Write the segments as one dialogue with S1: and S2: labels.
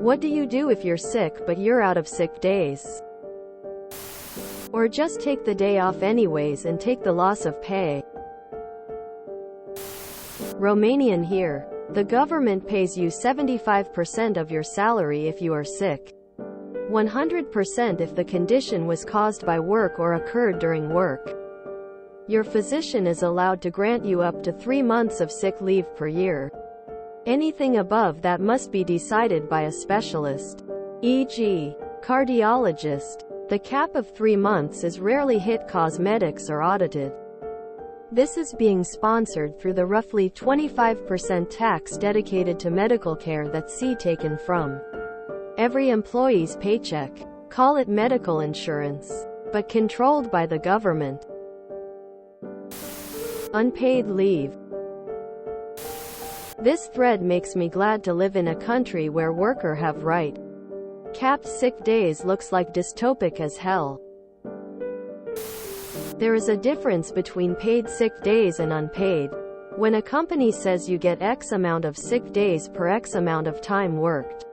S1: What do you do if you're sick but you're out of sick days? Or just take the day off anyways and take the loss of pay? Romanian here. The government pays you 75% of your salary if you are sick. 100% if the condition was caused by work or occurred during work. Your physician is allowed to grant you up to 3 months of sick leave per year. Anything above that must be decided by a specialist, e.g., cardiologist. The cap of 3 months is rarely hit cause medics are audited. This is being sponsored through the roughly 25% tax dedicated to medical care that's taken from every employee's paycheck. Call it medical insurance, but controlled by the government. Unpaid leave. This thread makes me glad to live in a country where workers have right. Capped sick days looks like dystopic as hell. There is a difference between paid sick days and unpaid. When a company says you get X amount of sick days per X amount of time worked,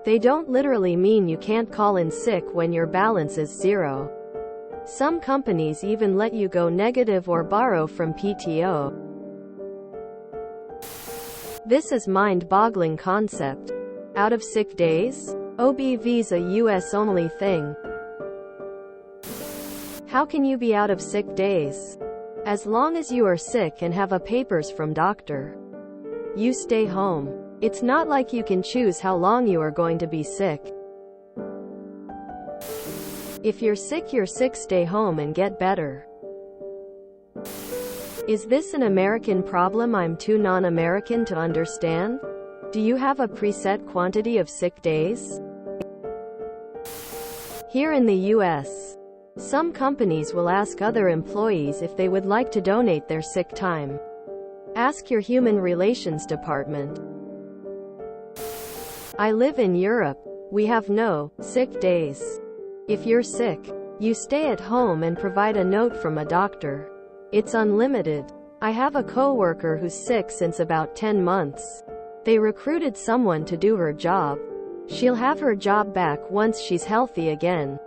S1: they don't literally mean you can't call in sick when your balance is 0. Some companies even let you go negative or borrow from PTO. This is mind-boggling concept. Out of sick days? OBV's a US-only thing. How can you be out of sick days? As long as you are sick and have a papers from doctor, you stay home. It's not like you can choose how long you are going to be sick. If you're sick, stay home and get better. Is this an American problem I'm too non-American to understand? Do you have a preset quantity of sick days? Here in the US, some companies will ask other employees if they would like to donate their sick time. Ask your human relations department. I live in Europe. We have no sick days. If you're sick, you stay at home and provide a note from a doctor. It's unlimited. I have a coworker who's sick since about 10 months. They recruited someone to do her job. She'll have her job back once she's healthy again.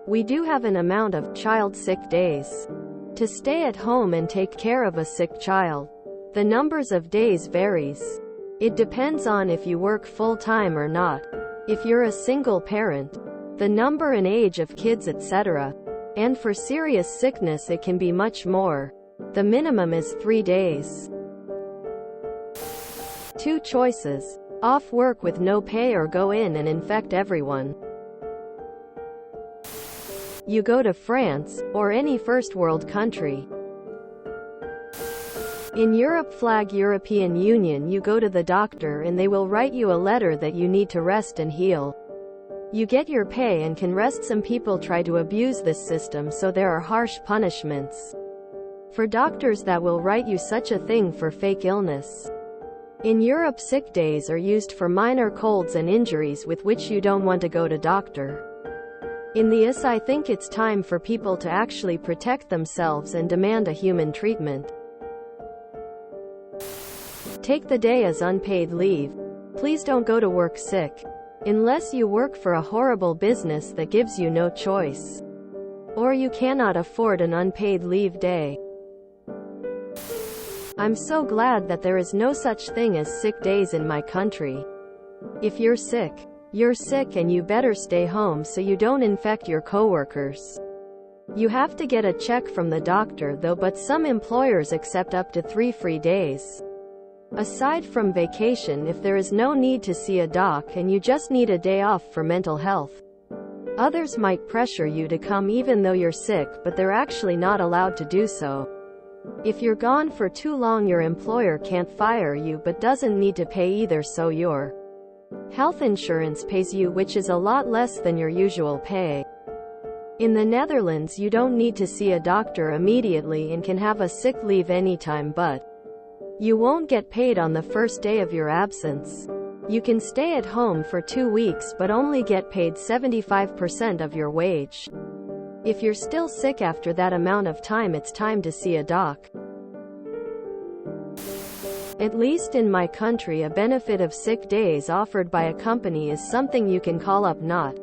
S1: We do have an amount of child sick days to stay at home and take care of a sick child. The numbers of days varies. It depends on if you work full-time or not. If you're a single parent, the number and age of kids, etc. And for serious sickness it can be much more. The minimum is 3 days. 2 choices. Off work with no pay or go in and infect everyone. You go to France, or any first world country. In Europe flag European Union you go to the doctor and they will write you a letter that you need to rest and heal. You get your pay and can rest. Some people try to abuse this system, so there are harsh punishments for doctors that will write you such a thing for fake illness. In Europe sick days are used for minor colds and injuries with which you don't want to go to doctor. In the US I think it's time for people to actually protect themselves and demand a human treatment. Take the day as unpaid leave. Please don't go to work sick. Unless you work for a horrible business that gives you no choice. Or you cannot afford an unpaid leave day. I'm so glad that there is no such thing as sick days in my country. If you're sick, you're sick and you better stay home so you don't infect your coworkers. You have to get a check from the doctor though, but some employers accept up to 3 free days. Aside from vacation, if there is no need to see a doc and you just need a day off for mental health. Others might pressure you to come even though you're sick, but they're actually not allowed to do so. If you're gone for too long, your employer can't fire you but doesn't need to pay either, so your health insurance pays you, which is a lot less than your usual pay. In the Netherlands you don't need to see a doctor immediately and can have a sick leave anytime, but you won't get paid on the first day of your absence. You can stay at home for 2 weeks but only get paid 75% of your wage. If you're still sick after that amount of time, it's time to see a doc. At least in my country, a benefit of sick days offered by a company is something you can call up not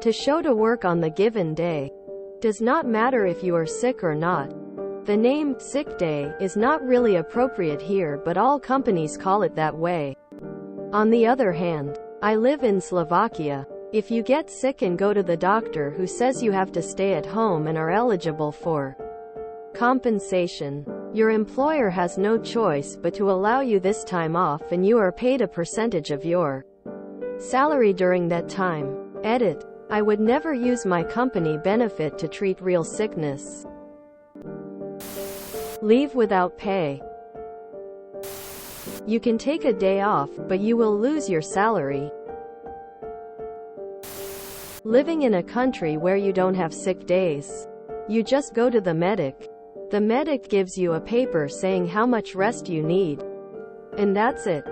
S1: to show to work on the given day. Does not matter if you are sick or not. The name sick day is not really appropriate here, but all companies call it that way. On the other hand, I live in Slovakia. If you get sick and go to the doctor who says you have to stay at home and are eligible for compensation, your employer has no choice but to allow you this time off, and you are paid a percentage of your salary during that time. Edit. I would never use my company benefit to treat real sickness. Leave without pay. You can take a day off, but you will lose your salary. Living in a country where you don't have sick days. You just go to the medic. The medic gives you a paper saying how much rest you need. And that's it.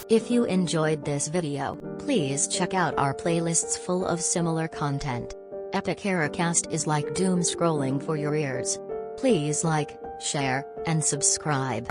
S2: If you enjoyed this video, please check out our playlists full of similar content. Epic Cast is like doom scrolling for your ears. Please like, share, and subscribe.